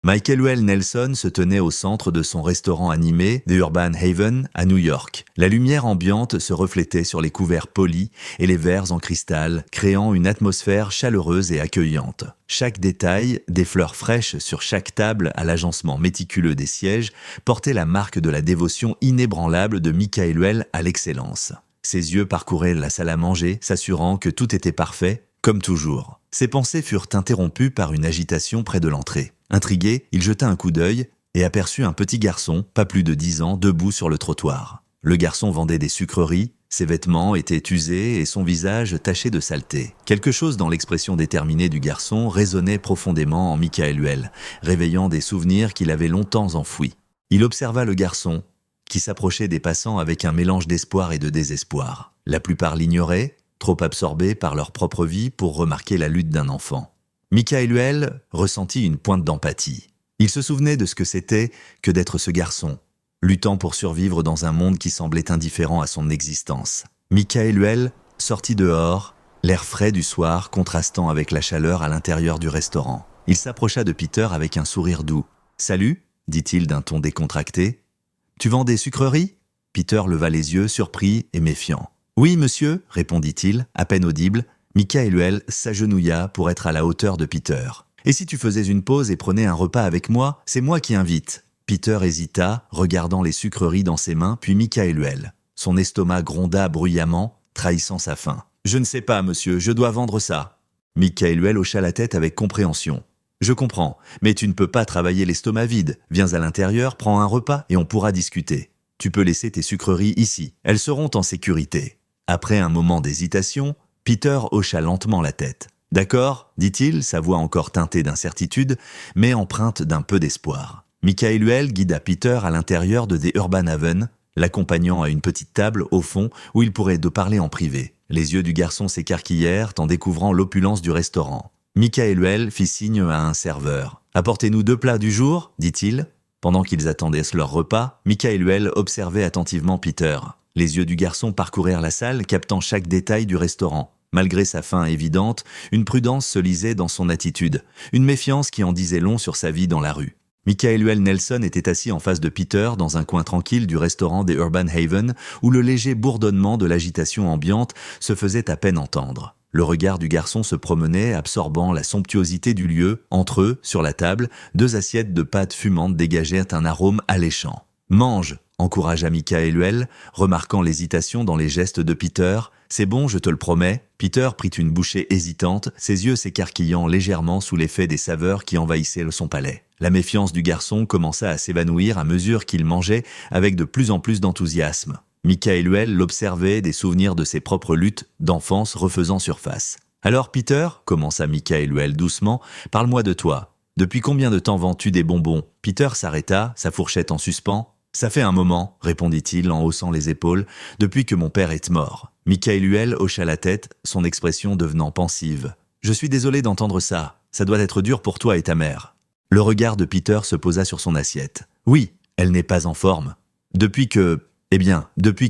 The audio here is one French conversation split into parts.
Michael Well Nelson se tenait au centre de son restaurant animé, The Urban Haven, à New York. La lumière ambiante se reflétait sur les couverts polis et les verres en cristal, créant une atmosphère chaleureuse et accueillante. Chaque détail, des fleurs fraîches sur chaque table à l'agencement méticuleux des sièges, portait la marque de la dévotion inébranlable de Michael Well à l'excellence. Ses yeux parcouraient la salle à manger, s'assurant que tout était parfait, comme toujours. Ses pensées furent interrompues par une agitation près de l'entrée. Intrigué, il jeta un coup d'œil et aperçut un petit garçon, pas plus de 10 ans, debout sur le trottoir. Le garçon vendait des sucreries, ses vêtements étaient usés et son visage taché de saleté. Quelque chose dans l'expression déterminée du garçon résonnait profondément en Michael Well, réveillant des souvenirs qu'il avait longtemps enfouis. Il observa le garçon, qui s'approchait des passants avec un mélange d'espoir et de désespoir. La plupart l'ignoraient, trop absorbés par leur propre vie pour remarquer la lutte d'un enfant. Michael Well ressentit une pointe d'empathie. Il se souvenait de ce que c'était que d'être ce garçon, luttant pour survivre dans un monde qui semblait indifférent à son existence. Michael Well sortit dehors, l'air frais du soir contrastant avec la chaleur à l'intérieur du restaurant. Il s'approcha de Peter avec un sourire doux. « Salut » dit-il d'un ton décontracté. « Tu vends des sucreries » Peter leva les yeux, surpris et méfiant. « Oui, monsieur » répondit-il, à peine audible. Michael Well s'agenouilla pour être à la hauteur de Peter. « Et si tu faisais une pause et prenais un repas avec moi, c'est moi qui invite. » Peter hésita, regardant les sucreries dans ses mains, puis Michael Well. Son estomac gronda bruyamment, trahissant sa faim. « Je ne sais pas, monsieur, je dois vendre ça. » Michael Well hocha la tête avec compréhension. « Je comprends, mais tu ne peux pas travailler l'estomac vide. Viens à l'intérieur, prends un repas et on pourra discuter. Tu peux laisser tes sucreries ici, elles seront en sécurité. » Après un moment d'hésitation, Peter hocha lentement la tête. « D'accord, dit-il, sa voix encore teintée d'incertitude, mais empreinte d'un peu d'espoir. » Michael Well guida Peter à l'intérieur de The Urban Haven, l'accompagnant à une petite table au fond où il pourrait de parler en privé. Les yeux du garçon s'écarquillèrent en découvrant l'opulence du restaurant. Michael Well fit signe à un serveur. « Apportez-nous 2 plats du jour, dit-il. » Pendant qu'ils attendaient leur repas, Michael Well observait attentivement Peter. Les yeux du garçon parcoururent la salle, captant chaque détail du restaurant. Malgré sa faim évidente, une prudence se lisait dans son attitude, une méfiance qui en disait long sur sa vie dans la rue. Michael Well Nelson était assis en face de Peter dans un coin tranquille du restaurant des Urban Haven où le léger bourdonnement de l'agitation ambiante se faisait à peine entendre. Le regard du garçon se promenait, absorbant la somptuosité du lieu. Entre eux, sur la table, 2 assiettes de pâtes fumantes dégageaient un arôme alléchant. « Mange !» encouragea Michael Well, remarquant l'hésitation dans les gestes de Peter. « C'est bon, je te le promets. » Peter prit une bouchée hésitante, ses yeux s'écarquillant légèrement sous l'effet des saveurs qui envahissaient son palais. La méfiance du garçon commença à s'évanouir à mesure qu'il mangeait avec de plus en plus d'enthousiasme. Michael Well l'observait, des souvenirs de ses propres luttes d'enfance refaisant surface. « Alors Peter, commença Michael Well doucement, parle-moi de toi. Depuis combien de temps vends-tu des bonbons ?» Peter s'arrêta, sa fourchette en suspens. « Ça fait un moment, répondit-il en haussant les épaules, depuis que mon père est mort. » Michael Well hocha la tête, son expression devenant pensive. « Je suis désolé d'entendre ça. Ça doit être dur pour toi et ta mère. » Le regard de Peter se posa sur son assiette. « Oui, elle n'est pas en forme. Depuis que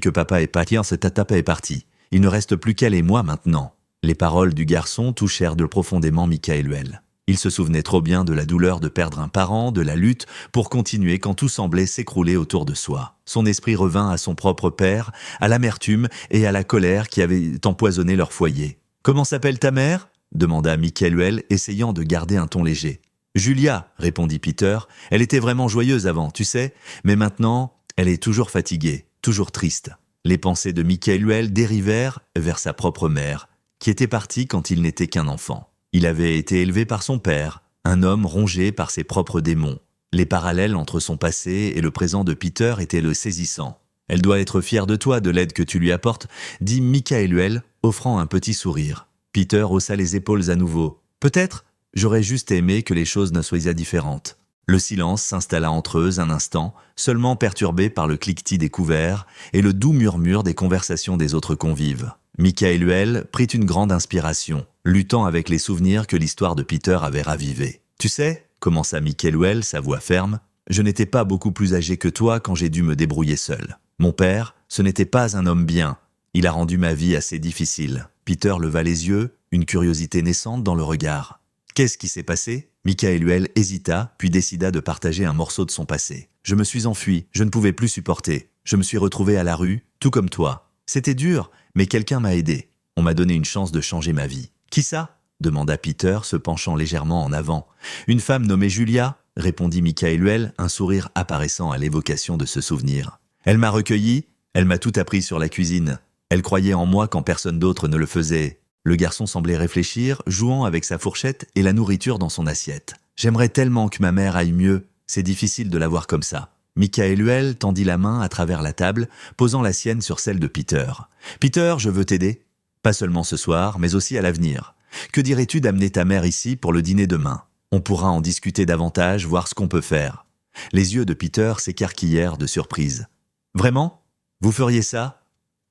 papa est parti, cette étape est partie. Il ne reste plus qu'elle et moi maintenant. » Les paroles du garçon touchèrent de profondément Michael Well. Il se souvenait trop bien de la douleur de perdre un parent, de la lutte, pour continuer quand tout semblait s'écrouler autour de soi. Son esprit revint à son propre père, à l'amertume et à la colère qui avaient empoisonné leur foyer. « Comment s'appelle ta mère ?» demanda Michael Well, essayant de garder un ton léger. « Julia, répondit Peter. Elle était vraiment joyeuse avant, tu sais, mais maintenant, elle est toujours fatiguée, toujours triste. » Les pensées de Michael Well dérivèrent vers sa propre mère, qui était partie quand il n'était qu'un enfant. Il avait été élevé par son père, un homme rongé par ses propres démons. Les parallèles entre son passé et le présent de Peter étaient le saisissant. « Elle doit être fière de toi, de l'aide que tu lui apportes, » dit Michael Well, offrant un petit sourire. Peter haussa les épaules à nouveau. « Peut-être, j'aurais juste aimé que les choses ne soient différentes. » Le silence s'installa entre eux un instant, seulement perturbé par le cliquetis des couverts et le doux murmure des conversations des autres convives. Michael Well prit une grande inspiration, luttant avec les souvenirs que l'histoire de Peter avait ravivés. « Tu sais, » commença Michael Well, sa voix ferme, « je n'étais pas beaucoup plus âgé que toi quand j'ai dû me débrouiller seul. Mon père, ce n'était pas un homme bien. Il a rendu ma vie assez difficile. » Peter leva les yeux, une curiosité naissante dans le regard. « Qu'est-ce qui s'est passé ?» Michaëluel hésita, puis décida de partager un morceau de son passé. « Je me suis enfui, je ne pouvais plus supporter. Je me suis retrouvé à la rue, tout comme toi. C'était dur, mais quelqu'un m'a aidé. On m'a donné une chance de changer ma vie. »« Qui ça ?» demanda Peter, se penchant légèrement en avant. « Une femme nommée Julia ?» répondit Michaëluel, un sourire apparaissant à l'évocation de ce souvenir. « Elle m'a recueilli, elle m'a tout appris sur la cuisine. Elle croyait en moi quand personne d'autre ne le faisait. » Le garçon semblait réfléchir, jouant avec sa fourchette et la nourriture dans son assiette. « J'aimerais tellement que ma mère aille mieux. C'est difficile de la voir comme ça. » Michaëluel tendit la main à travers la table, posant la sienne sur celle de Peter. « Peter, je veux t'aider. Pas seulement ce soir, mais aussi à l'avenir. Que dirais-tu d'amener ta mère ici pour le dîner demain? On pourra en discuter davantage, voir ce qu'on peut faire. » Les yeux de Peter s'écarquillèrent de surprise. « Vraiment? Vous feriez ça? »«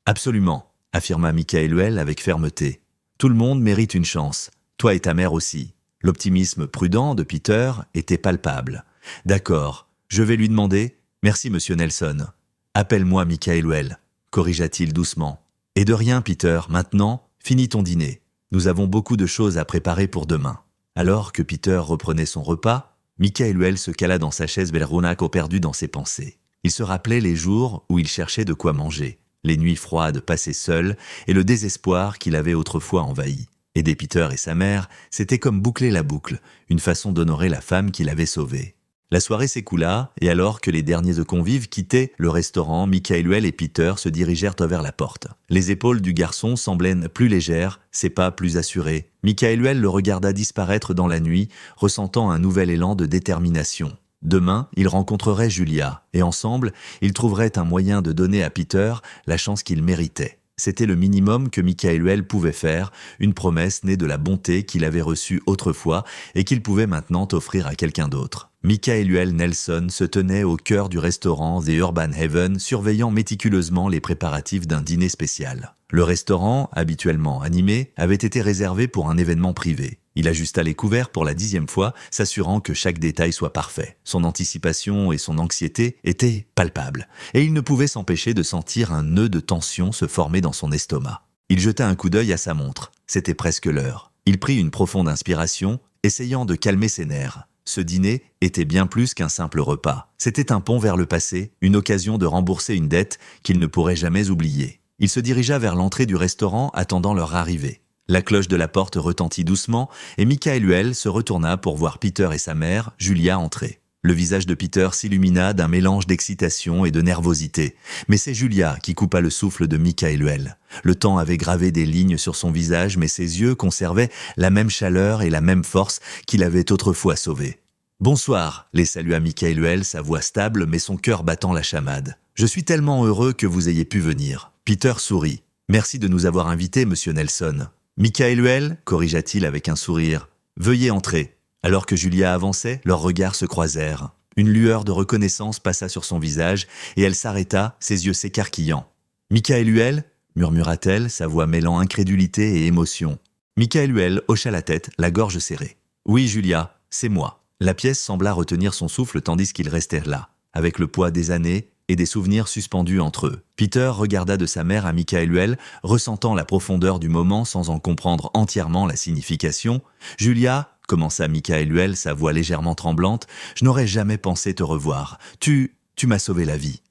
Absolument, » affirma Michaëluel avec fermeté. « Tout le monde mérite une chance. Toi et ta mère aussi. » L'optimisme prudent de Peter était palpable. « D'accord, je vais lui demander. Merci, monsieur Nelson. »« Appelle-moi Michaëluel, » corrigea-t-il doucement. « Et de rien, Peter, maintenant, finis ton dîner. Nous avons beaucoup de choses à préparer pour demain. » Alors que Peter reprenait son repas, Michaëluel se cala dans sa chaise Belronaco perdu dans ses pensées. Il se rappelait les jours où il cherchait de quoi manger, les nuits froides passées seul et le désespoir qu'il avait autrefois envahi. Aider Peter et sa mère, c'était comme boucler la boucle, une façon d'honorer la femme qu'il avait sauvée. La soirée s'écoula, et alors que les derniers convives quittaient le restaurant, Michaëluel et Peter se dirigèrent vers la porte. Les épaules du garçon semblaient plus légères, ses pas plus assurés. Michaëluel le regarda disparaître dans la nuit, ressentant un nouvel élan de détermination. Demain, il rencontrerait Julia, et ensemble, ils trouveraient un moyen de donner à Peter la chance qu'il méritait. C'était le minimum que Michaëluel pouvait faire, une promesse née de la bonté qu'il avait reçue autrefois et qu'il pouvait maintenant offrir à quelqu'un d'autre. Michaëluel Nelson se tenait au cœur du restaurant The Urban Haven, surveillant méticuleusement les préparatifs d'un dîner spécial. Le restaurant, habituellement animé, avait été réservé pour un événement privé. Il ajusta les couverts pour la 10e fois, s'assurant que chaque détail soit parfait. Son anticipation et son anxiété étaient palpables, et il ne pouvait s'empêcher de sentir un nœud de tension se former dans son estomac. Il jeta un coup d'œil à sa montre. C'était presque l'heure. Il prit une profonde inspiration, essayant de calmer ses nerfs. Ce dîner était bien plus qu'un simple repas. C'était un pont vers le passé, une occasion de rembourser une dette qu'il ne pourrait jamais oublier. Il se dirigea vers l'entrée du restaurant, attendant leur arrivée. La cloche de la porte retentit doucement et Michaëluel se retourna pour voir Peter et sa mère, Julia, entrer. Le visage de Peter s'illumina d'un mélange d'excitation et de nervosité. Mais c'est Julia qui coupa le souffle de Michaëluel. Le temps avait gravé des lignes sur son visage, mais ses yeux conservaient la même chaleur et la même force qu'il avait autrefois sauvé. « Bonsoir », les salua Michaëluel, sa voix stable mais son cœur battant la chamade. « Je suis tellement heureux que vous ayez pu venir. » Peter sourit. « Merci de nous avoir invités, monsieur Nelson. » « Michaëluel, corrigea-t-il avec un sourire, veuillez entrer. » Alors que Julia avançait, leurs regards se croisèrent. Une lueur de reconnaissance passa sur son visage et elle s'arrêta, ses yeux s'écarquillant. « Michaëluel » murmura-t-elle, sa voix mêlant incrédulité et émotion. Michaëluel hocha la tête, la gorge serrée. « Oui, Julia, c'est moi. » La pièce sembla retenir son souffle tandis qu'ils restèrent là, avec le poids des années et des souvenirs suspendus entre eux. Peter regarda de sa mère à Michaëluel, ressentant la profondeur du moment sans en comprendre entièrement la signification. « Julia, » commença Michaëluel, sa voix légèrement tremblante, « je n'aurais jamais pensé te revoir. Tu m'as sauvé la vie. »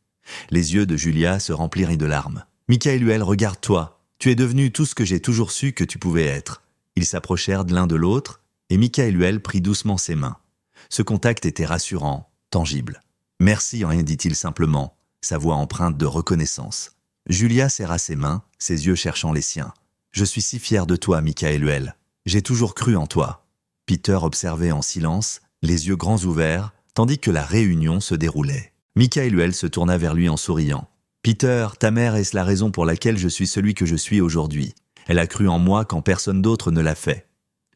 Les yeux de Julia se remplirent de larmes. « Michaëluel, regarde-toi. Tu es devenu tout ce que j'ai toujours su que tu pouvais être. » Ils s'approchèrent de l'un de l'autre, et Michaëluel prit doucement ses mains. Ce contact était rassurant, tangible. « Merci, rien dit-il simplement, sa voix empreinte de reconnaissance. Julia serra ses mains, ses yeux cherchant les siens. « Je suis si fier de toi, Michaëluel. J'ai toujours cru en toi. » Peter observait en silence, les yeux grands ouverts, tandis que la réunion se déroulait. Michaëluel se tourna vers lui en souriant. « Peter, ta mère est la raison pour laquelle je suis celui que je suis aujourd'hui. Elle a cru en moi quand personne d'autre ne l'a fait. »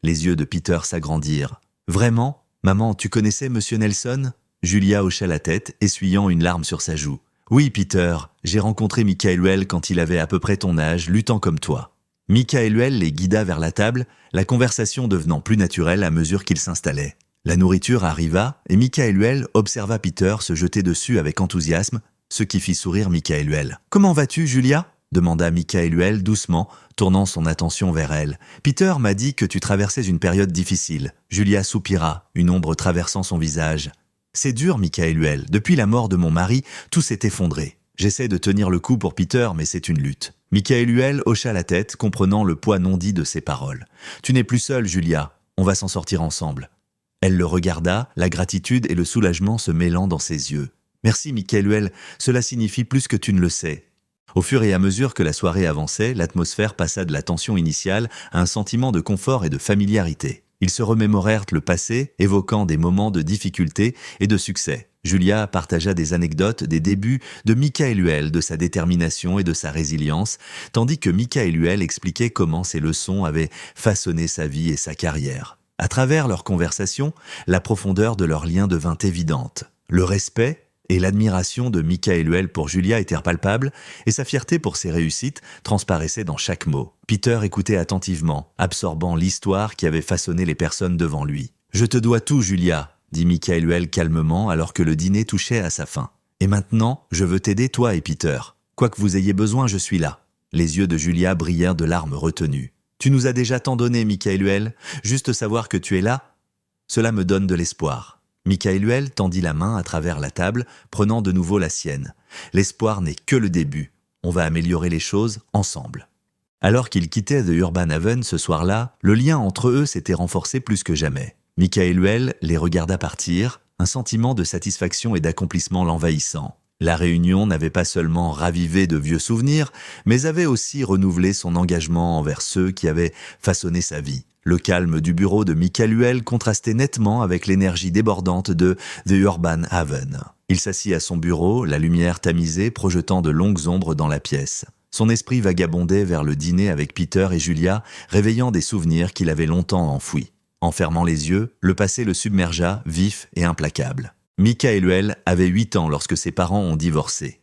Les yeux de Peter s'agrandirent. « Vraiment? Maman, tu connaissais Monsieur Nelson ?» Julia hocha la tête, essuyant une larme sur sa joue. « Oui, Peter, j'ai rencontré Michaëluel quand il avait à peu près ton âge, luttant comme toi. » Michaëluel les guida vers la table, la conversation devenant plus naturelle à mesure qu'ils s'installaient. La nourriture arriva et Michaëluel observa Peter se jeter dessus avec enthousiasme, ce qui fit sourire Michaëluel. « Comment vas-tu, Julia ?» demanda Michaëluel doucement, tournant son attention vers elle. « Peter m'a dit que tu traversais une période difficile. » Julia soupira, une ombre traversant son visage. « C'est dur, Michaëluel. Depuis la mort de mon mari, tout s'est effondré. J'essaie de tenir le coup pour Peter, mais c'est une lutte. » Michaëluel hocha la tête, comprenant le poids non dit de ses paroles. « Tu n'es plus seule, Julia. On va s'en sortir ensemble. » Elle le regarda, la gratitude et le soulagement se mêlant dans ses yeux. « Merci, Michaëluel. Cela signifie plus que tu ne le sais. » Au fur et à mesure que la soirée avançait, l'atmosphère passa de la tension initiale à un sentiment de confort et de familiarité. Ils se remémorèrent le passé, évoquant des moments de difficulté et de succès. Julia partagea des anecdotes des débuts de Michaëluel, de sa détermination et de sa résilience, tandis que Michaëluel expliquait comment ses leçons avaient façonné sa vie et sa carrière. À travers leur conversation, la profondeur de leur lien devint évidente. Le respect et l'admiration de Michaëluel pour Julia étaient palpables, et sa fierté pour ses réussites transparaissait dans chaque mot. Peter écoutait attentivement, absorbant l'histoire qui avait façonné les personnes devant lui. « Je te dois tout, Julia », dit Michaëluel calmement alors que le dîner touchait à sa fin. « Et maintenant, je veux t'aider, toi et Peter. Quoi que vous ayez besoin, je suis là. » Les yeux de Julia brillèrent de larmes retenues. « Tu nous as déjà tant donné, Michaëluel. Juste savoir que tu es là, cela me donne de l'espoir. » Michaëluel tendit la main à travers la table, prenant de nouveau la sienne. L'espoir n'est que le début. On va améliorer les choses ensemble. Alors qu'ils quittaient The Urban Haven ce soir-là, le lien entre eux s'était renforcé plus que jamais. Michaëluel les regarda partir, un sentiment de satisfaction et d'accomplissement l'envahissant. La réunion n'avait pas seulement ravivé de vieux souvenirs, mais avait aussi renouvelé son engagement envers ceux qui avaient façonné sa vie. Le calme du bureau de Michaëluel contrastait nettement avec l'énergie débordante de The Urban Haven. Il s'assit à son bureau, la lumière tamisée projetant de longues ombres dans la pièce. Son esprit vagabondait vers le dîner avec Peter et Julia, réveillant des souvenirs qu'il avait longtemps enfouis. En fermant les yeux, le passé le submergea, vif et implacable. Michaëluel avait 8 ans lorsque ses parents ont divorcé.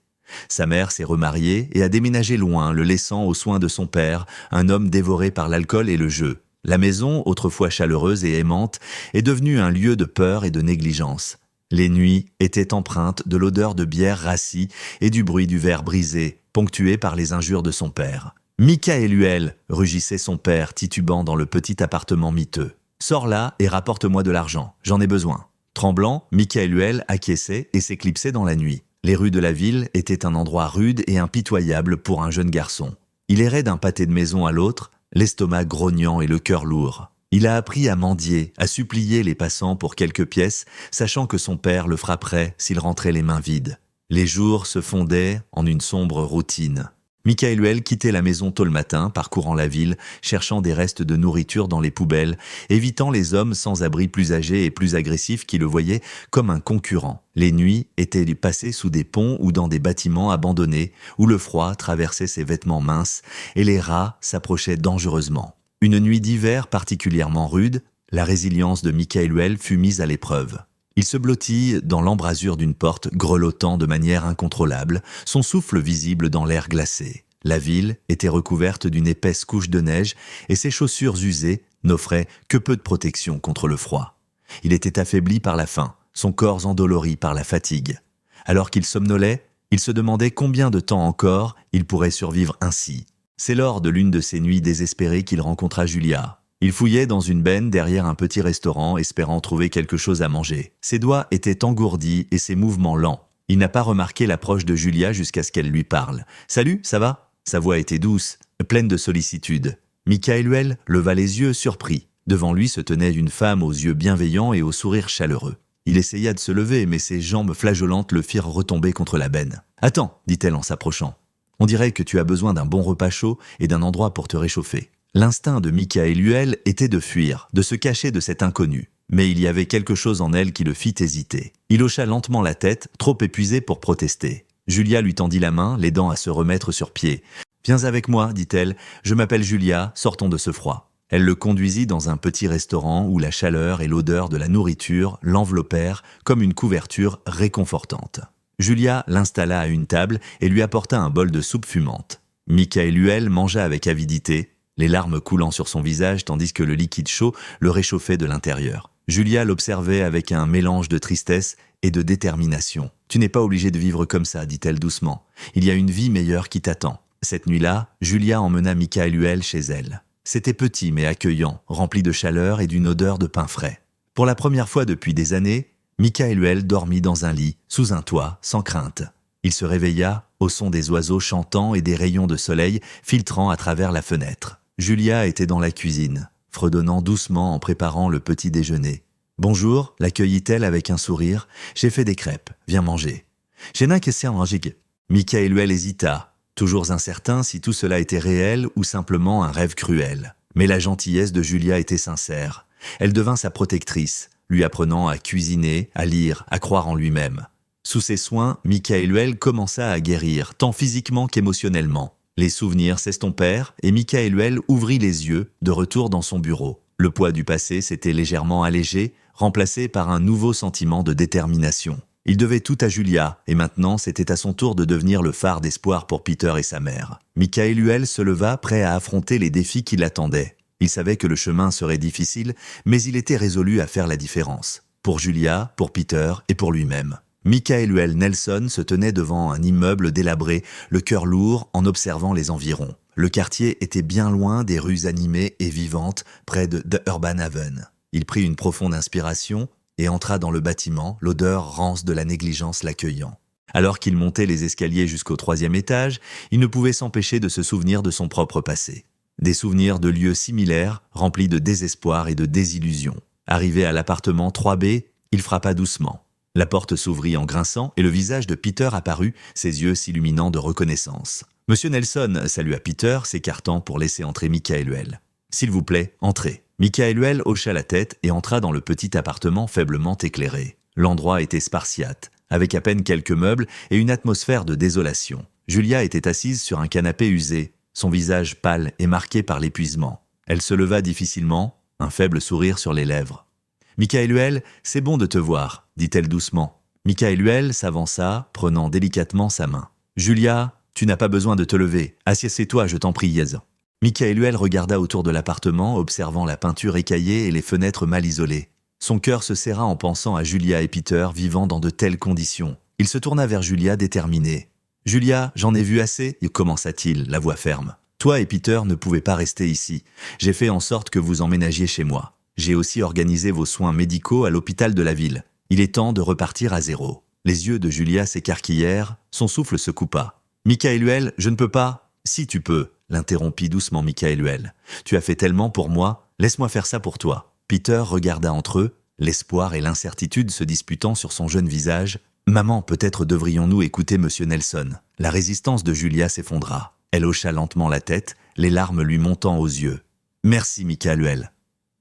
Sa mère s'est remariée et a déménagé loin, le laissant aux soins de son père, un homme dévoré par l'alcool et le jeu. La maison, autrefois chaleureuse et aimante, est devenue un lieu de peur et de négligence. Les nuits étaient empreintes de l'odeur de bière rassie et du bruit du verre brisé, ponctué par les injures de son père. « Michaëluel » rugissait son père, titubant dans le petit appartement miteux. « Sors là et rapporte-moi de l'argent, j'en ai besoin. » Tremblant, Michaëluel acquiesçait et s'éclipsait dans la nuit. Les rues de la ville étaient un endroit rude et impitoyable pour un jeune garçon. Il errait d'un pâté de maison à l'autre, l'estomac grognant et le cœur lourd. Il a appris à mendier, à supplier les passants pour quelques pièces, sachant que son père le frapperait s'il rentrait les mains vides. Les jours se fondaient en une sombre routine. Michaëluel quittait la maison tôt le matin, parcourant la ville, cherchant des restes de nourriture dans les poubelles, évitant les hommes sans abri plus âgés et plus agressifs qui le voyaient comme un concurrent. Les nuits étaient passées sous des ponts ou dans des bâtiments abandonnés, où le froid traversait ses vêtements minces et les rats s'approchaient dangereusement. Une nuit d'hiver particulièrement rude, la résilience de Michaëluel fut mise à l'épreuve. Il se blottit dans l'embrasure d'une porte, grelottant de manière incontrôlable, son souffle visible dans l'air glacé. La ville était recouverte d'une épaisse couche de neige et ses chaussures usées n'offraient que peu de protection contre le froid. Il était affaibli par la faim, son corps endolori par la fatigue. Alors qu'il somnolait, il se demandait combien de temps encore il pourrait survivre ainsi. C'est lors de l'une de ces nuits désespérées qu'il rencontra Julia. Il fouillait dans une benne derrière un petit restaurant, espérant trouver quelque chose à manger. Ses doigts étaient engourdis et ses mouvements lents. Il n'a pas remarqué l'approche de Julia jusqu'à ce qu'elle lui parle. « Salut, ça va ?» Sa voix était douce, pleine de sollicitude. Michaëluel leva les yeux, surpris. Devant lui se tenait une femme aux yeux bienveillants et au sourire chaleureux. Il essaya de se lever, mais ses jambes flageolantes le firent retomber contre la benne. « Attends » dit-elle en s'approchant. « On dirait que tu as besoin d'un bon repas chaud et d'un endroit pour te réchauffer. » L'instinct de Michaëluel était de fuir, de se cacher de cet inconnu. Mais il y avait quelque chose en elle qui le fit hésiter. Il hocha lentement la tête, trop épuisé pour protester. Julia lui tendit la main, l'aidant à se remettre sur pied. « Viens avec moi, dit-elle. Je m'appelle Julia, sortons de ce froid. » Elle le conduisit dans un petit restaurant où la chaleur et l'odeur de la nourriture l'enveloppèrent comme une couverture réconfortante. Julia l'installa à une table et lui apporta un bol de soupe fumante. Michaëluel mangea avec avidité, les larmes coulant sur son visage tandis que le liquide chaud le réchauffait de l'intérieur. Julia l'observait avec un mélange de tristesse et de détermination. « Tu n'es pas obligé de vivre comme ça, dit-elle doucement. Il y a une vie meilleure qui t'attend. » Cette nuit-là, Julia emmena Michaëluel chez elle. C'était petit mais accueillant, rempli de chaleur et d'une odeur de pain frais. Pour la première fois depuis des années, Michaëluel dormit dans un lit, sous un toit, sans crainte. Il se réveilla au son des oiseaux chantant et des rayons de soleil filtrant à travers la fenêtre. Julia était dans la cuisine, fredonnant doucement en préparant le petit déjeuner. « Bonjour », l'accueillit-elle avec un sourire. « J'ai fait des crêpes, viens manger. »« J'ai n'un que c'est en gigue. » Michaëluel hésita, toujours incertain si tout cela était réel ou simplement un rêve cruel. Mais la gentillesse de Julia était sincère. Elle devint sa protectrice, lui apprenant à cuisiner, à lire, à croire en lui-même. Sous ses soins, Michaëluel commença à guérir, tant physiquement qu'émotionnellement. Les souvenirs s'estompèrent et Michaëluel ouvrit les yeux, de retour dans son bureau. Le poids du passé s'était légèrement allégé, remplacé par un nouveau sentiment de détermination. Il devait tout à Julia, et maintenant c'était à son tour de devenir le phare d'espoir pour Peter et sa mère. Michaëluel se leva, prêt à affronter les défis qui l'attendaient. Il savait que le chemin serait difficile, mais il était résolu à faire la différence. Pour Julia, pour Peter et pour lui-même. Michaëluel Nelson se tenait devant un immeuble délabré, le cœur lourd, en observant les environs. Le quartier était bien loin des rues animées et vivantes, près de The Urban Haven. Il prit une profonde inspiration et entra dans le bâtiment, l'odeur rance de la négligence l'accueillant. Alors qu'il montait les escaliers jusqu'au 3e étage, il ne pouvait s'empêcher de se souvenir de son propre passé. Des souvenirs de lieux similaires, remplis de désespoir et de désillusion. Arrivé à l'appartement 3B, il frappa doucement. La porte s'ouvrit en grinçant et le visage de Peter apparut, ses yeux s'illuminant de reconnaissance. « Monsieur Nelson » salua Peter, s'écartant pour laisser entrer Michaëluel. « S'il vous plaît, entrez. » Michaëluel hocha la tête et entra dans le petit appartement faiblement éclairé. L'endroit était spartiate, avec à peine quelques meubles et une atmosphère de désolation. Julia était assise sur un canapé usé, son visage pâle et marqué par l'épuisement. Elle se leva difficilement, un faible sourire sur les lèvres. « Michaëluel, c'est bon de te voir », dit-elle doucement. Michaëluel s'avança, prenant délicatement sa main. « Julia, tu n'as pas besoin de te lever. Assieds-toi, je t'en prie, Yez. » Michaëluel regarda autour de l'appartement, observant la peinture écaillée et les fenêtres mal isolées. Son cœur se serra en pensant à Julia et Peter vivant dans de telles conditions. Il se tourna vers Julia déterminé. « Julia, j'en ai vu assez » commença-t-il, la voix ferme. « Toi et Peter ne pouvez pas rester ici. J'ai fait en sorte que vous emménagiez chez moi. J'ai aussi organisé vos soins médicaux à l'hôpital de la ville. Il est temps de repartir à zéro. » Les yeux de Julia s'écarquillèrent, son souffle se coupa. « Michaëluel, je ne peux pas. »« Si tu peux, » l'interrompit doucement Michaëluel. « Tu as fait tellement pour moi, laisse-moi faire ça pour toi. » Peter regarda entre eux, l'espoir et l'incertitude se disputant sur son jeune visage. « Maman, peut-être devrions-nous écouter Monsieur Nelson. » La résistance de Julia s'effondra. Elle hocha lentement la tête, les larmes lui montant aux yeux. « Merci, Michaëluel.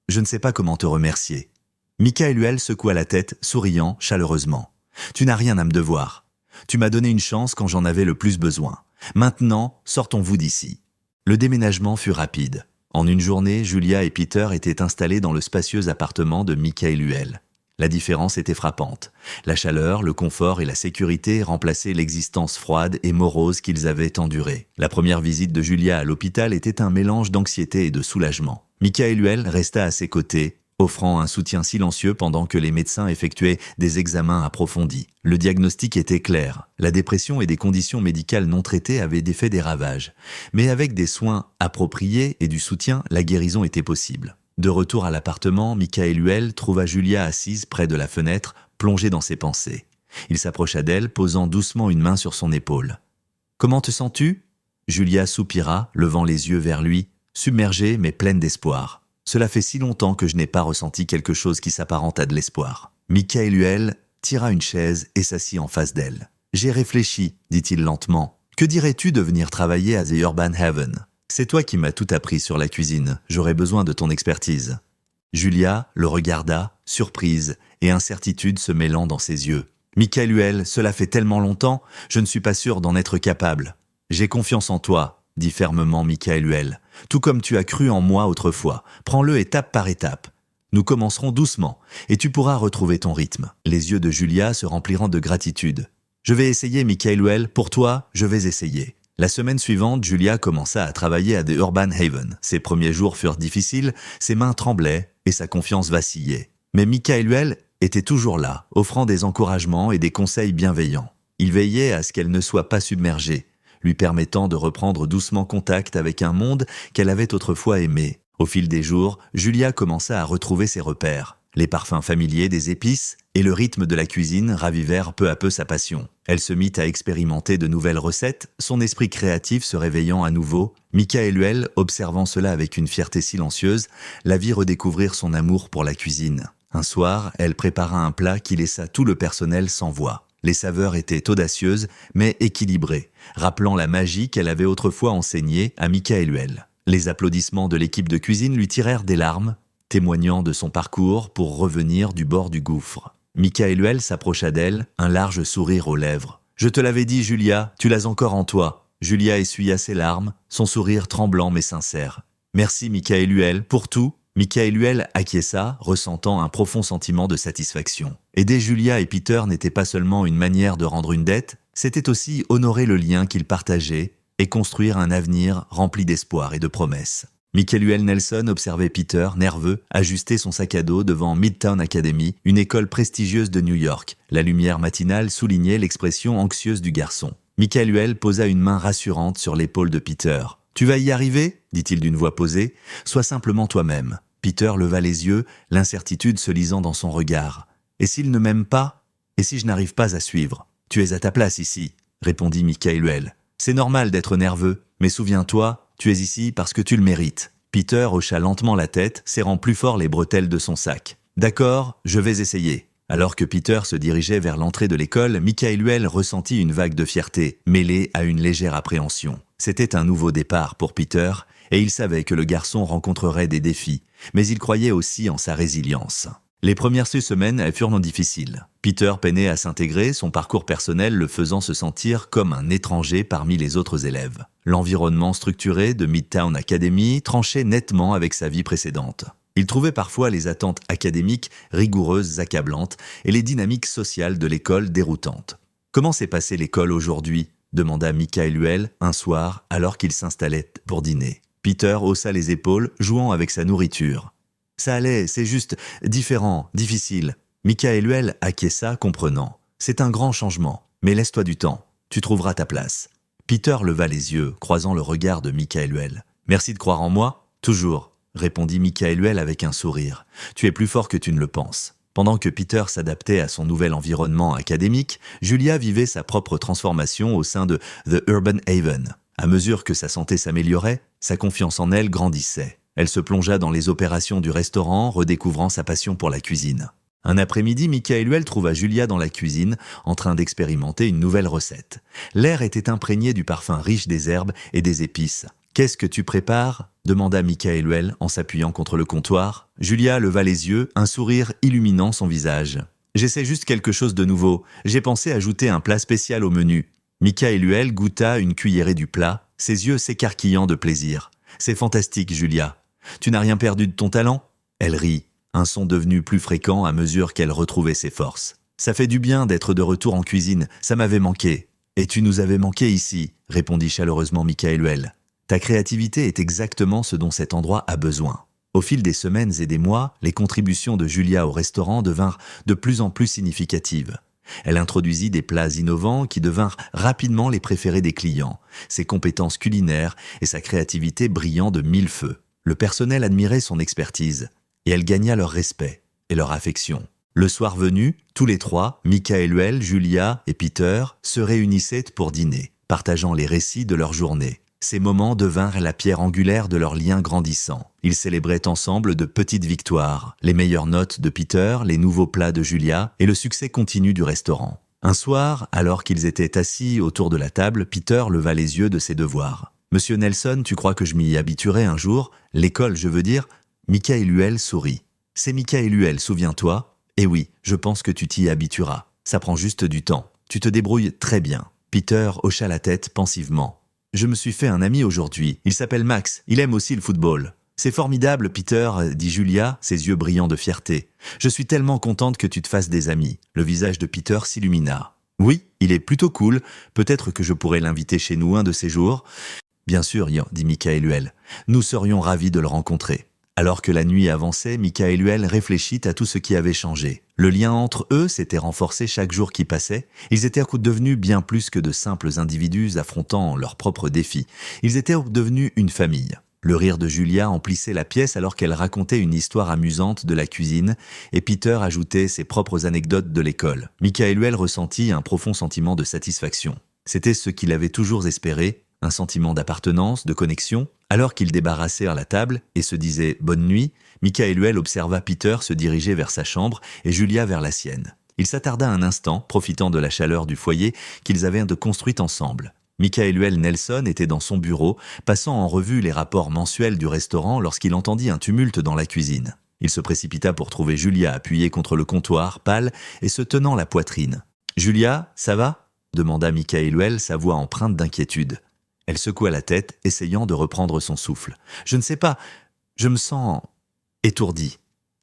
Je ne sais pas comment te remercier. » Michaëluel secoua la tête, souriant chaleureusement. « Tu n'as rien à me devoir. Tu m'as donné une chance quand j'en avais le plus besoin. Maintenant, sortons-vous d'ici. » Le déménagement fut rapide. En une journée, Julia et Peter étaient installés dans le spacieux appartement de Michaëluel. La différence était frappante. La chaleur, le confort et la sécurité remplaçaient l'existence froide et morose qu'ils avaient endurée. La première visite de Julia à l'hôpital était un mélange d'anxiété et de soulagement. Michaëluel resta à ses côtés, offrant un soutien silencieux pendant que les médecins effectuaient des examens approfondis. Le diagnostic était clair. La dépression et des conditions médicales non traitées avaient fait des ravages. Mais avec des soins appropriés et du soutien, la guérison était possible. De retour à l'appartement, Michaëluel trouva Julia assise près de la fenêtre, plongée dans ses pensées. Il s'approcha d'elle, posant doucement une main sur son épaule. « Comment te sens-tu » Julia soupira, levant les yeux vers lui, submergée mais pleine d'espoir. « Cela fait si longtemps que je n'ai pas ressenti quelque chose qui s'apparente à de l'espoir. » Michaëluel tira une chaise et s'assit en face d'elle. « J'ai réfléchi, dit-il lentement. Que dirais-tu de venir travailler à The Urban Haven ? C'est toi qui m'as tout appris sur la cuisine. J'aurais besoin de ton expertise. » Julia le regarda, surprise et incertitude se mêlant dans ses yeux. « Michaëluel, cela fait tellement longtemps, je ne suis pas sûr d'en être capable. »« J'ai confiance en toi, » dit fermement Michaëluel. « Tout comme tu as cru en moi autrefois. Prends-le étape par étape. Nous commencerons doucement, et tu pourras retrouver ton rythme. » Les yeux de Julia se rempliront de gratitude. « Je vais essayer, Michaëluel. Pour toi, je vais essayer. » La semaine suivante, Julia commença à travailler à The Urban Haven. Ses premiers jours furent difficiles, ses mains tremblaient et sa confiance vacillait. Mais Michaëluel était toujours là, offrant des encouragements et des conseils bienveillants. Il veillait à ce qu'elle ne soit pas submergée, lui permettant de reprendre doucement contact avec un monde qu'elle avait autrefois aimé. Au fil des jours, Julia commença à retrouver ses repères. Les parfums familiers des épices et le rythme de la cuisine ravivèrent peu à peu sa passion. Elle se mit à expérimenter de nouvelles recettes, son esprit créatif se réveillant à nouveau. Michaëluel, observant cela avec une fierté silencieuse, la vit redécouvrir son amour pour la cuisine. Un soir, elle prépara un plat qui laissa tout le personnel sans voix. Les saveurs étaient audacieuses, mais équilibrées, rappelant la magie qu'elle avait autrefois enseignée à Michaëluel. Les applaudissements de l'équipe de cuisine lui tirèrent des larmes, témoignant de son parcours pour revenir du bord du gouffre. Michaëluel s'approcha d'elle, un large sourire aux lèvres. « Je te l'avais dit, Julia, tu l'as encore en toi. » Julia essuya ses larmes, son sourire tremblant mais sincère. « Merci, Michaëluel, pour tout. » Michaëluel acquiesça, ressentant un profond sentiment de satisfaction. Aider Julia et Peter n'était pas seulement une manière de rendre une dette, c'était aussi honorer le lien qu'ils partageaient et construire un avenir rempli d'espoir et de promesses. Michaëluel Nelson observait Peter, nerveux, ajuster son sac à dos devant Midtown Academy, une école prestigieuse de New York. La lumière matinale soulignait l'expression anxieuse du garçon. Michaëluel posa une main rassurante sur l'épaule de Peter. « Tu vas y arriver ?» dit-il d'une voix posée. « Sois simplement toi-même. » Peter leva les yeux, l'incertitude se lisant dans son regard. « Et s'il ne m'aime pas ? Et si je n'arrive pas à suivre ? Tu es à ta place ici, » répondit Michaëluel. « C'est normal d'être nerveux, mais souviens-toi, tu es ici parce que tu le mérites. » Peter hocha lentement la tête, serrant plus fort les bretelles de son sac. « D'accord, je vais essayer. » Alors que Peter se dirigeait vers l'entrée de l'école, Michaëluel ressentit une vague de fierté, mêlée à une légère appréhension. C'était un nouveau départ pour Peter, et il savait que le garçon rencontrerait des défis, mais il croyait aussi en sa résilience. Les premières semaines furent non difficiles. Peter peinait à s'intégrer, son parcours personnel le faisant se sentir comme un étranger parmi les autres élèves. L'environnement structuré de Midtown Academy tranchait nettement avec sa vie précédente. Il trouvait parfois les attentes académiques rigoureuses, accablantes, et les dynamiques sociales de l'école déroutantes. « Comment s'est passée l'école aujourd'hui ?» demanda Michaëluel un soir alors qu'il s'installait pour dîner. Peter haussa les épaules, jouant avec sa nourriture. « Ça allait, c'est juste différent, difficile. » Michaëluel acquiesça, comprenant. « C'est un grand changement, mais laisse-toi du temps. Tu trouveras ta place. » Peter leva les yeux, croisant le regard de Michaëluel. « Merci de croire en moi. Toujours. » répondit Michaëluel avec un sourire. « Tu es plus fort que tu ne le penses. » Pendant que Peter s'adaptait à son nouvel environnement académique, Julia vivait sa propre transformation au sein de The Urban Haven. À mesure que sa santé s'améliorait, sa confiance en elle grandissait. Elle se plongea dans les opérations du restaurant, redécouvrant sa passion pour la cuisine. Un après-midi, Michaëluel trouva Julia dans la cuisine, en train d'expérimenter une nouvelle recette. L'air était imprégné du parfum riche des herbes et des épices. « Qu'est-ce que tu prépares ?» demanda Michaëluel en s'appuyant contre le comptoir. Julia leva les yeux, un sourire illuminant son visage. « J'essaie juste quelque chose de nouveau. J'ai pensé ajouter un plat spécial au menu. » Michaëluel goûta une cuillerée du plat, ses yeux s'écarquillant de plaisir. « C'est fantastique, Julia. Tu n'as rien perdu de ton talent ?» Elle rit, un son devenu plus fréquent à mesure qu'elle retrouvait ses forces. « Ça fait du bien d'être de retour en cuisine, ça m'avait manqué. »« Et tu nous avais manqué ici, » répondit chaleureusement Michaëluel. « Ta créativité est exactement ce dont cet endroit a besoin. » Au fil des semaines et des mois, les contributions de Julia au restaurant devinrent de plus en plus significatives. Elle introduisit des plats innovants qui devinrent rapidement les préférés des clients, ses compétences culinaires et sa créativité brillant de mille feux. Le personnel admirait son expertise, et elle gagna leur respect et leur affection. Le soir venu, tous les trois, Michaëluel, Julia et Peter, se réunissaient pour dîner, partageant les récits de leur journée. Ces moments devinrent la pierre angulaire de leur lien grandissant. Ils célébraient ensemble de petites victoires, les meilleures notes de Peter, les nouveaux plats de Julia et le succès continu du restaurant. Un soir, alors qu'ils étaient assis autour de la table, Peter leva les yeux de ses devoirs. « Monsieur Nelson, tu crois que je m'y habituerai un jour ? L'école, je veux dire ?» Michaëluel sourit. « C'est Michaëluel, souviens-toi ? Eh oui, je pense que tu t'y habitueras. Ça prend juste du temps. Tu te débrouilles très bien. » Peter hocha la tête pensivement. « Je me suis fait un ami aujourd'hui. Il s'appelle Max. Il aime aussi le football. »« C'est formidable, Peter, » dit Julia, ses yeux brillants de fierté. « Je suis tellement contente que tu te fasses des amis. » Le visage de Peter s'illumina. « Oui, il est plutôt cool. Peut-être que je pourrais l'inviter chez nous un de ces jours. »« Bien sûr, dit Michaëluel. Nous serions ravis de le rencontrer. » Alors que la nuit avançait, Mika et Luel réfléchit à tout ce qui avait changé. Le lien entre eux s'était renforcé chaque jour qui passait. Ils étaient devenus bien plus que de simples individus affrontant leurs propres défis. Ils étaient devenus une famille. Le rire de Julia emplissait la pièce alors qu'elle racontait une histoire amusante de la cuisine et Peter ajoutait ses propres anecdotes de l'école. Mika et Luel ressentit un profond sentiment de satisfaction. C'était ce qu'il avait toujours espéré, un sentiment d'appartenance, de connexion. Alors qu'ils débarrassèrent la table et se disaient « bonne nuit », Mika et Luel observa Peter se diriger vers sa chambre et Julia vers la sienne. Il s'attarda un instant, profitant de la chaleur du foyer qu'ils avaient construit ensemble. Michael Nelson était dans son bureau, passant en revue les rapports mensuels du restaurant lorsqu'il entendit un tumulte dans la cuisine. Il se précipita pour trouver Julia appuyée contre le comptoir, pâle et se tenant la poitrine. « Julia, ça va ?» demanda Michael, sa voix empreinte d'inquiétude. Elle secoua la tête, essayant de reprendre son souffle. « Je ne sais pas, je me sens étourdi. »«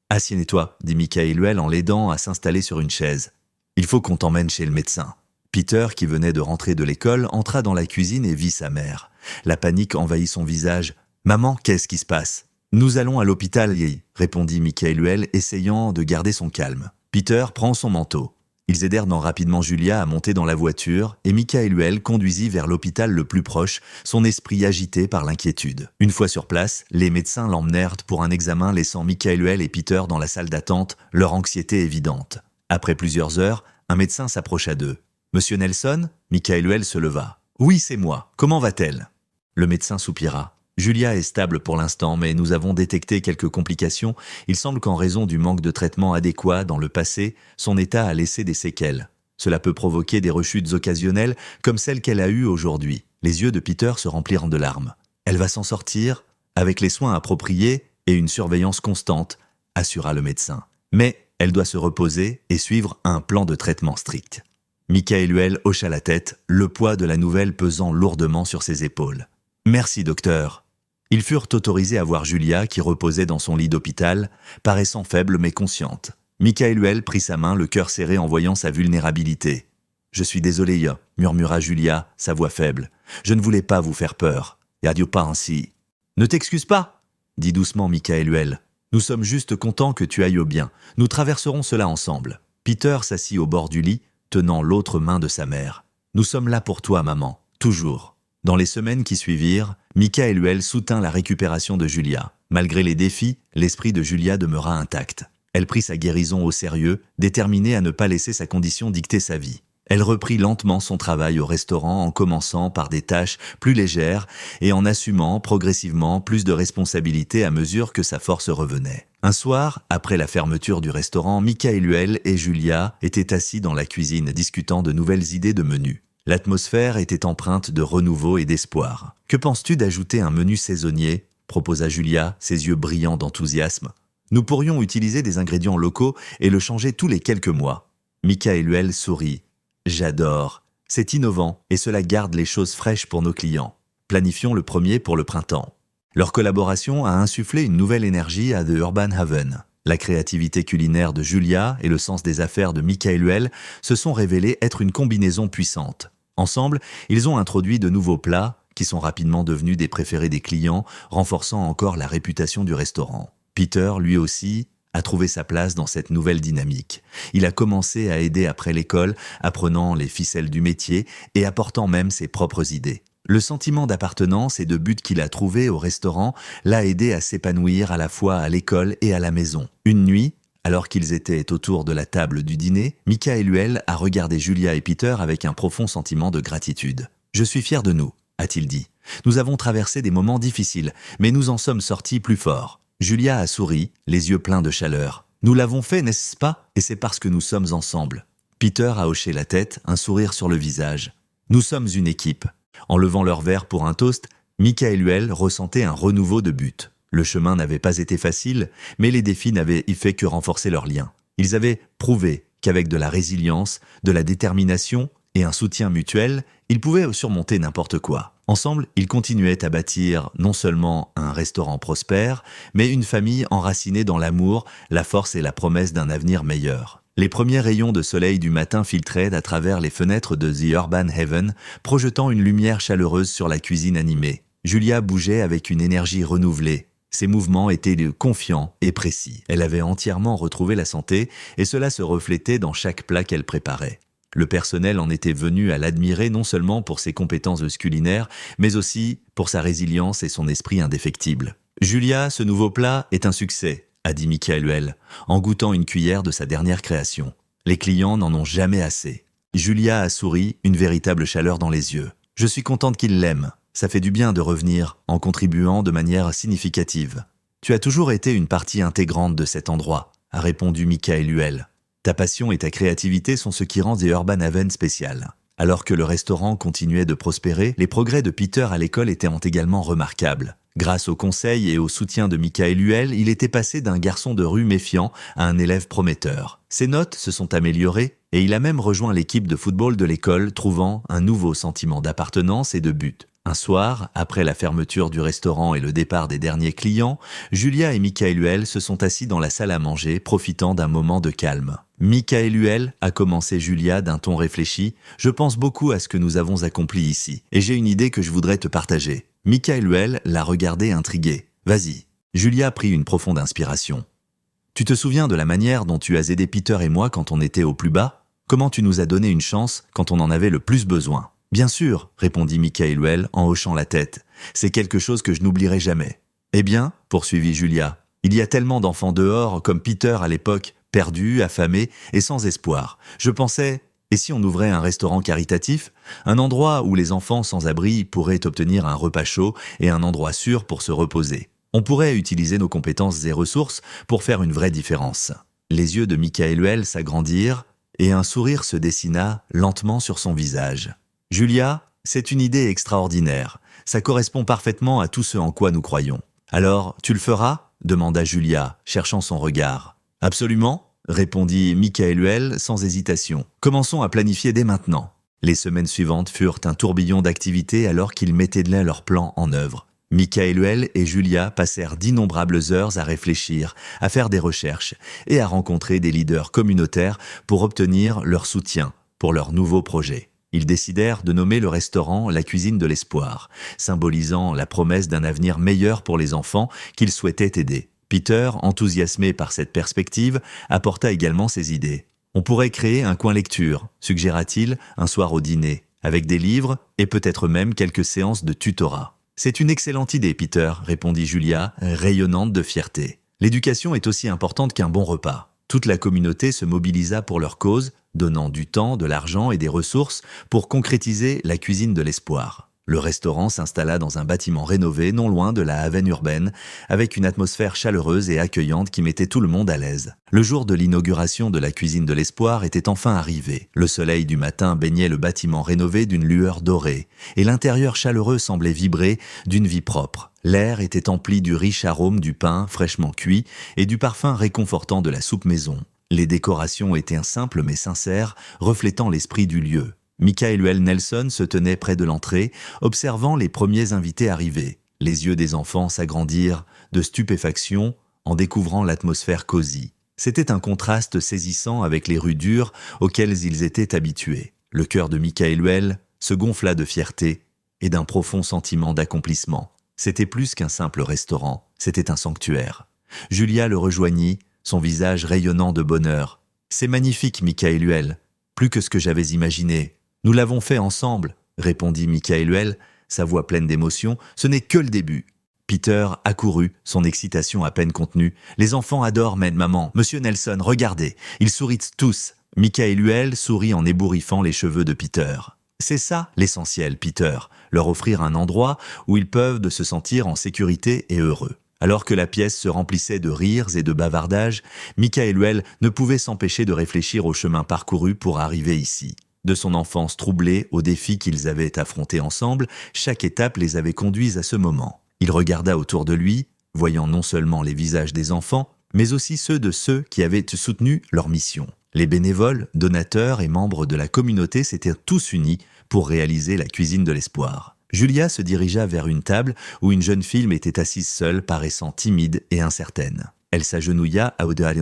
Assieds-toi, » dit Michael en l'aidant à s'installer sur une chaise. « Il faut qu'on t'emmène chez le médecin. » Peter, qui venait de rentrer de l'école, entra dans la cuisine et vit sa mère. La panique envahit son visage. « Maman, qu'est-ce qui se passe ?»« Nous allons à l'hôpital, répondit Michael, essayant de garder son calme. Peter prend son manteau. Ils aidèrent rapidement Julia à monter dans la voiture et Michael conduisit vers l'hôpital le plus proche, son esprit agité par l'inquiétude. Une fois sur place, les médecins l'emmenèrent pour un examen laissant Michael et Peter dans la salle d'attente, leur anxiété évidente. Après plusieurs heures, un médecin s'approcha d'eux. « Monsieur Nelson ?» Michael se leva. « Oui, c'est moi. Comment va-t-elle » Le médecin soupira. « Julia est stable pour l'instant, mais nous avons détecté quelques complications. Il semble qu'en raison du manque de traitement adéquat dans le passé, son état a laissé des séquelles. Cela peut provoquer des rechutes occasionnelles comme celle qu'elle a eue aujourd'hui. » Les yeux de Peter se remplirent de larmes. « Elle va s'en sortir, avec les soins appropriés et une surveillance constante, » assura le médecin. « Mais elle doit se reposer et suivre un plan de traitement strict. » Michael hocha la tête, le poids de la nouvelle pesant lourdement sur ses épaules. « Merci, docteur. » Ils furent autorisés à voir Julia, qui reposait dans son lit d'hôpital, paraissant faible mais consciente. Michael prit sa main, le cœur serré en voyant sa vulnérabilité. « Je suis désolé, murmura Julia, sa voix faible. « Je ne voulais pas vous faire peur. Yadio pas ainsi. »« Ne t'excuse pas, » dit doucement Michael. « Nous sommes juste contents que tu ailles au bien. Nous traverserons cela ensemble. » Peter s'assit au bord du lit, tenant l'autre main de sa mère. « Nous sommes là pour toi, maman, toujours. » Dans les semaines qui suivirent, Michael soutint la récupération de Julia. Malgré les défis, l'esprit de Julia demeura intact. Elle prit sa guérison au sérieux, déterminée à ne pas laisser sa condition dicter sa vie. Elle reprit lentement son travail au restaurant en commençant par des tâches plus légères et en assumant progressivement plus de responsabilités à mesure que sa force revenait. Un soir, après la fermeture du restaurant, Michael et Julia étaient assis dans la cuisine discutant de nouvelles idées de menus. L'atmosphère était empreinte de renouveau et d'espoir. « Que penses-tu d'ajouter un menu saisonnier ?» proposa Julia, ses yeux brillants d'enthousiasme. « Nous pourrions utiliser des ingrédients locaux et le changer tous les quelques mois. » Michael sourit. « J'adore. C'est innovant et cela garde les choses fraîches pour nos clients. Planifions le premier pour le printemps. » Leur collaboration a insufflé une nouvelle énergie à The Urban Haven. La créativité culinaire de Julia et le sens des affaires de Michael se sont révélés être une combinaison puissante. Ensemble, ils ont introduit de nouveaux plats qui sont rapidement devenus des préférés des clients, renforçant encore la réputation du restaurant. Peter, lui aussi, a trouvé sa place dans cette nouvelle dynamique. Il a commencé à aider après l'école, apprenant les ficelles du métier et apportant même ses propres idées. Le sentiment d'appartenance et de but qu'il a trouvé au restaurant l'a aidé à s'épanouir à la fois à l'école et à la maison. Une nuit, alors qu'ils étaient autour de la table du dîner, Michael a regardé Julia et Peter avec un profond sentiment de gratitude. « Je suis fier de nous, » a-t-il dit. « Nous avons traversé des moments difficiles, mais nous en sommes sortis plus forts. » Julia a souri, les yeux pleins de chaleur. « Nous l'avons fait, n'est-ce pas? Et c'est parce que nous sommes ensemble. » Peter a hoché la tête, un sourire sur le visage. « Nous sommes une équipe. » En levant leur verre pour un toast, Michael ressentait un renouveau de but. Le chemin n'avait pas été facile, mais les défis n'avaient fait que renforcer leurs liens. Ils avaient prouvé qu'avec de la résilience, de la détermination et un soutien mutuel, ils pouvaient surmonter n'importe quoi. Ensemble, ils continuaient à bâtir non seulement un restaurant prospère, mais une famille enracinée dans l'amour, la force et la promesse d'un avenir meilleur. Les premiers rayons de soleil du matin filtraient à travers les fenêtres de The Urban Haven, projetant une lumière chaleureuse sur la cuisine animée. Julia bougeait avec une énergie renouvelée. Ses mouvements étaient confiants et précis. Elle avait entièrement retrouvé la santé et cela se reflétait dans chaque plat qu'elle préparait. Le personnel en était venu à l'admirer non seulement pour ses compétences culinaires, mais aussi pour sa résilience et son esprit indéfectible. « Julia, ce nouveau plat est un succès », a dit Michaëluel, en goûtant une cuillère de sa dernière création. Les clients n'en ont jamais assez. Julia a souri, une véritable chaleur dans les yeux. « Je suis contente qu'il l'aime. Ça fait du bien de revenir en contribuant de manière significative. Tu as toujours été une partie intégrante de cet endroit, a répondu Michaëluel. Ta passion et ta créativité sont ce qui rend The Urban Haven spécial. Alors que le restaurant continuait de prospérer, les progrès de Peter à l'école étaient également remarquables. Grâce aux conseils et au soutien de Michaëluel, il était passé d'un garçon de rue méfiant à un élève prometteur. Ses notes se sont améliorées et il a même rejoint l'équipe de football de l'école, trouvant un nouveau sentiment d'appartenance et de but. Un soir, après la fermeture du restaurant et le départ des derniers clients, Julia et Michaëluel se sont assis dans la salle à manger, profitant d'un moment de calme. Michaëluel, a commencé Julia d'un ton réfléchi, « Je pense beaucoup à ce que nous avons accompli ici, et j'ai une idée que je voudrais te partager. » Michaëluel l'a regardé intrigué. « Vas-y. » Julia prit une profonde inspiration. « Tu te souviens de la manière dont tu as aidé Peter et moi quand on était au plus bas? Comment tu nous as donné une chance quand on en avait le plus besoin? » « Bien sûr, » répondit Michaëluel en hochant la tête. « C'est quelque chose que je n'oublierai jamais. »« Eh bien, » poursuivit Julia, « il y a tellement d'enfants dehors, comme Peter à l'époque, perdus, affamés et sans espoir. Je pensais, et si on ouvrait un restaurant caritatif, un endroit où les enfants sans abri pourraient obtenir un repas chaud et un endroit sûr pour se reposer. On pourrait utiliser nos compétences et ressources pour faire une vraie différence. » Les yeux de Michaëluel s'agrandirent et un sourire se dessina lentement sur son visage. « Julia, c'est une idée extraordinaire. Ça correspond parfaitement à tout ce en quoi nous croyons. Alors, tu le feras ?» demanda Julia, cherchant son regard. « Absolument », répondit Michaëluel sans hésitation. « Commençons à planifier dès maintenant. » Les semaines suivantes furent un tourbillon d'activités alors qu'ils mettaient leur plan en œuvre. Michaëluel et Julia passèrent d'innombrables heures à réfléchir, à faire des recherches et à rencontrer des leaders communautaires pour obtenir leur soutien pour leur nouveau projet. Ils décidèrent de nommer le restaurant la cuisine de l'espoir, symbolisant la promesse d'un avenir meilleur pour les enfants qu'ils souhaitaient aider. Peter, enthousiasmé par cette perspective, apporta également ses idées. « On pourrait créer un coin lecture », suggéra-t-il, un soir au dîner, avec des livres et peut-être même quelques séances de tutorat. « C'est une excellente idée, Peter, » répondit Julia, rayonnante de fierté. « L'éducation est aussi importante qu'un bon repas. » Toute la communauté se mobilisa pour leur cause, donnant du temps, de l'argent et des ressources pour concrétiser la cuisine de l'espoir. Le restaurant s'installa dans un bâtiment rénové non loin de la Haven urbaine, avec une atmosphère chaleureuse et accueillante qui mettait tout le monde à l'aise. Le jour de l'inauguration de la cuisine de l'espoir était enfin arrivé. Le soleil du matin baignait le bâtiment rénové d'une lueur dorée, et l'intérieur chaleureux semblait vibrer d'une vie propre. L'air était empli du riche arôme du pain fraîchement cuit et du parfum réconfortant de la soupe maison. Les décorations étaient simples mais sincères, reflétant l'esprit du lieu. Michaëluel Nelson se tenait près de l'entrée, observant les premiers invités arriver. Les yeux des enfants s'agrandirent de stupéfaction en découvrant l'atmosphère cosy. C'était un contraste saisissant avec les rues dures auxquelles ils étaient habitués. Le cœur de Michaëluel se gonfla de fierté et d'un profond sentiment d'accomplissement. C'était plus qu'un simple restaurant, c'était un sanctuaire. Julia le rejoignit, son visage rayonnant de bonheur. « C'est magnifique, Michaëluel, plus que ce que j'avais imaginé. Nous l'avons fait ensemble, » répondit Michaëluel, sa voix pleine d'émotion. « Ce n'est que le début. » Peter accourut, son excitation à peine contenue. « Les enfants adorent maman. Monsieur Nelson, regardez, ils sourient tous. » Michaëluel sourit en ébouriffant les cheveux de Peter. « C'est ça l'essentiel, Peter, leur offrir un endroit où ils peuvent se sentir en sécurité et heureux. » Alors que la pièce se remplissait de rires et de bavardages, Michaëluel ne pouvait s'empêcher de réfléchir au chemin parcouru pour arriver ici. De son enfance troublée aux défis qu'ils avaient affrontés ensemble, chaque étape les avait conduits à ce moment. Il regarda autour de lui, voyant non seulement les visages des enfants, mais aussi ceux de ceux qui avaient soutenu leur mission. Les bénévoles, donateurs et membres de la communauté s'étaient tous unis pour réaliser la cuisine de l'espoir. Julia se dirigea vers une table où une jeune fille était assise seule, paraissant timide et incertaine. Elle s'agenouilla à hauteur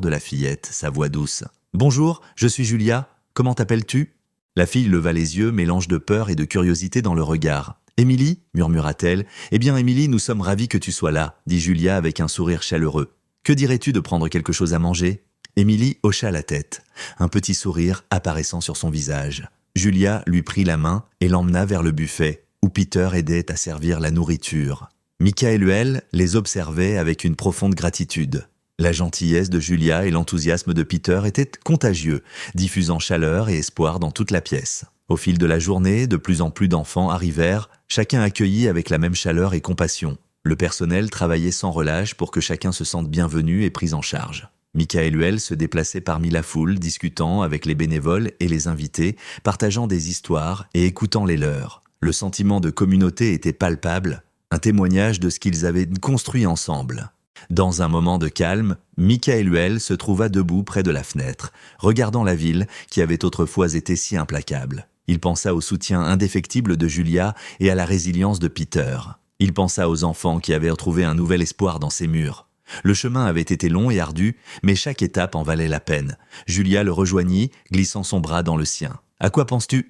de la fillette, sa voix douce. « Bonjour, je suis Julia. Comment t'appelles-tu » La fille leva les yeux, mélange de peur et de curiosité dans le regard. Émilie, murmura-t-elle. Eh bien, Émilie, nous sommes ravis que tu sois là, dit Julia avec un sourire chaleureux. Que dirais-tu de prendre quelque chose à manger? Émilie hocha la tête, un petit sourire apparaissant sur son visage. Julia lui prit la main et l'emmena vers le buffet, où Peter aidait à servir la nourriture. Michaëluel les observait avec une profonde gratitude. La gentillesse de Julia et l'enthousiasme de Peter étaient contagieux, diffusant chaleur et espoir dans toute la pièce. Au fil de la journée, de plus en plus d'enfants arrivèrent, chacun accueilli avec la même chaleur et compassion. Le personnel travaillait sans relâche pour que chacun se sente bienvenu et pris en charge. Michaëluel se déplaçait parmi la foule, discutant avec les bénévoles et les invités, partageant des histoires et écoutant les leurs. Le sentiment de communauté était palpable, un témoignage de ce qu'ils avaient construit ensemble. Dans un moment de calme, Michaëluel se trouva debout près de la fenêtre, regardant la ville qui avait autrefois été si implacable. Il pensa au soutien indéfectible de Julia et à la résilience de Peter. Il pensa aux enfants qui avaient retrouvé un nouvel espoir dans ces murs. Le chemin avait été long et ardu, mais chaque étape en valait la peine. Julia le rejoignit, glissant son bras dans le sien. « À quoi penses-tu?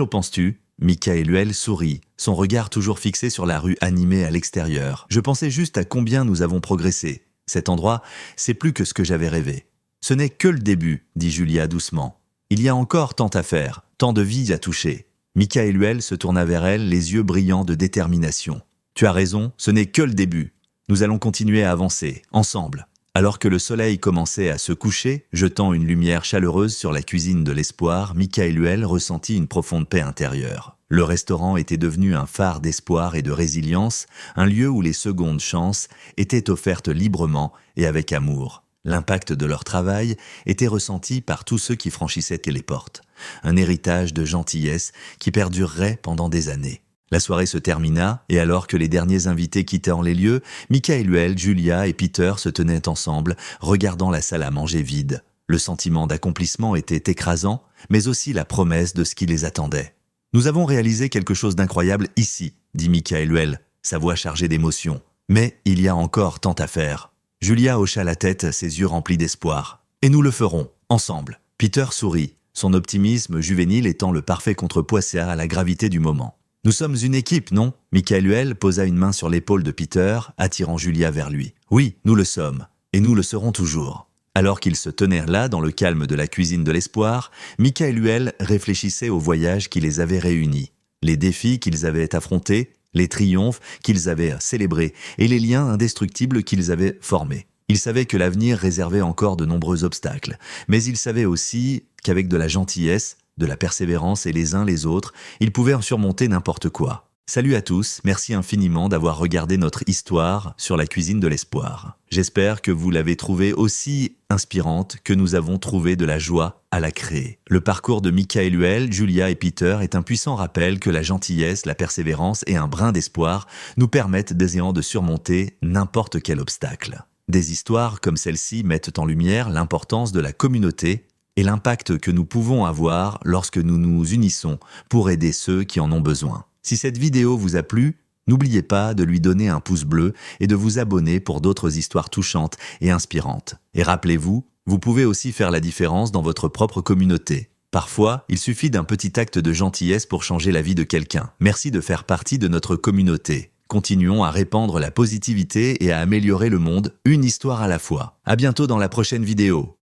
Penses-tu » Michaëluel sourit, son regard toujours fixé sur la rue animée à l'extérieur. « Je pensais juste à combien nous avons progressé. Cet endroit, c'est plus que ce que j'avais rêvé. »« Ce n'est que le début, » dit Julia doucement. « Il y a encore tant à faire, tant de vies à toucher. » Michaëluel se tourna vers elle, les yeux brillants de détermination. « Tu as raison, ce n'est que le début. Nous allons continuer à avancer, ensemble. » Alors que le soleil commençait à se coucher, jetant une lumière chaleureuse sur la cuisine de l'espoir, Michaëluel ressentit une profonde paix intérieure. Le restaurant était devenu un phare d'espoir et de résilience, un lieu où les secondes chances étaient offertes librement et avec amour. L'impact de leur travail était ressenti par tous ceux qui franchissaient les portes. Un héritage de gentillesse qui perdurerait pendant des années. La soirée se termina, et alors que les derniers invités quittèrent les lieux, Michaëluel, Julia et Peter se tenaient ensemble, regardant la salle à manger vide. Le sentiment d'accomplissement était écrasant, mais aussi la promesse de ce qui les attendait. « Nous avons réalisé quelque chose d'incroyable ici, » dit Michaëluel, sa voix chargée d'émotion. « Mais il y a encore tant à faire. » Julia hocha la tête, ses yeux remplis d'espoir. « Et nous le ferons, ensemble. » Peter sourit, son optimisme juvénile étant le parfait contrepoids à la gravité du moment. « Nous sommes une équipe, non ?» Michaëluel posa une main sur l'épaule de Peter, attirant Julia vers lui. « Oui, nous le sommes, et nous le serons toujours. » Alors qu'ils se tenaient là, dans le calme de la cuisine de l'espoir, Michaëluel réfléchissait au voyage qui les avait réunis, les défis qu'ils avaient affrontés, les triomphes qu'ils avaient célébrés et les liens indestructibles qu'ils avaient formés. Il savait que l'avenir réservait encore de nombreux obstacles, mais il savait aussi qu'avec de la gentillesse, de la persévérance et les uns les autres, ils pouvaient en surmonter n'importe quoi. Salut à tous, merci infiniment d'avoir regardé notre histoire sur la cuisine de l'espoir. J'espère que vous l'avez trouvée aussi inspirante que nous avons trouvé de la joie à la créer. Le parcours de Michaëluel, Julia et Peter est un puissant rappel que la gentillesse, la persévérance et un brin d'espoir nous permettent désignant de surmonter n'importe quel obstacle. Des histoires comme celle-ci mettent en lumière l'importance de la communauté et l'impact que nous pouvons avoir lorsque nous nous unissons pour aider ceux qui en ont besoin. Si cette vidéo vous a plu, n'oubliez pas de lui donner un pouce bleu et de vous abonner pour d'autres histoires touchantes et inspirantes. Et rappelez-vous, vous pouvez aussi faire la différence dans votre propre communauté. Parfois, il suffit d'un petit acte de gentillesse pour changer la vie de quelqu'un. Merci de faire partie de notre communauté. Continuons à répandre la positivité et à améliorer le monde, une histoire à la fois. À bientôt dans la prochaine vidéo.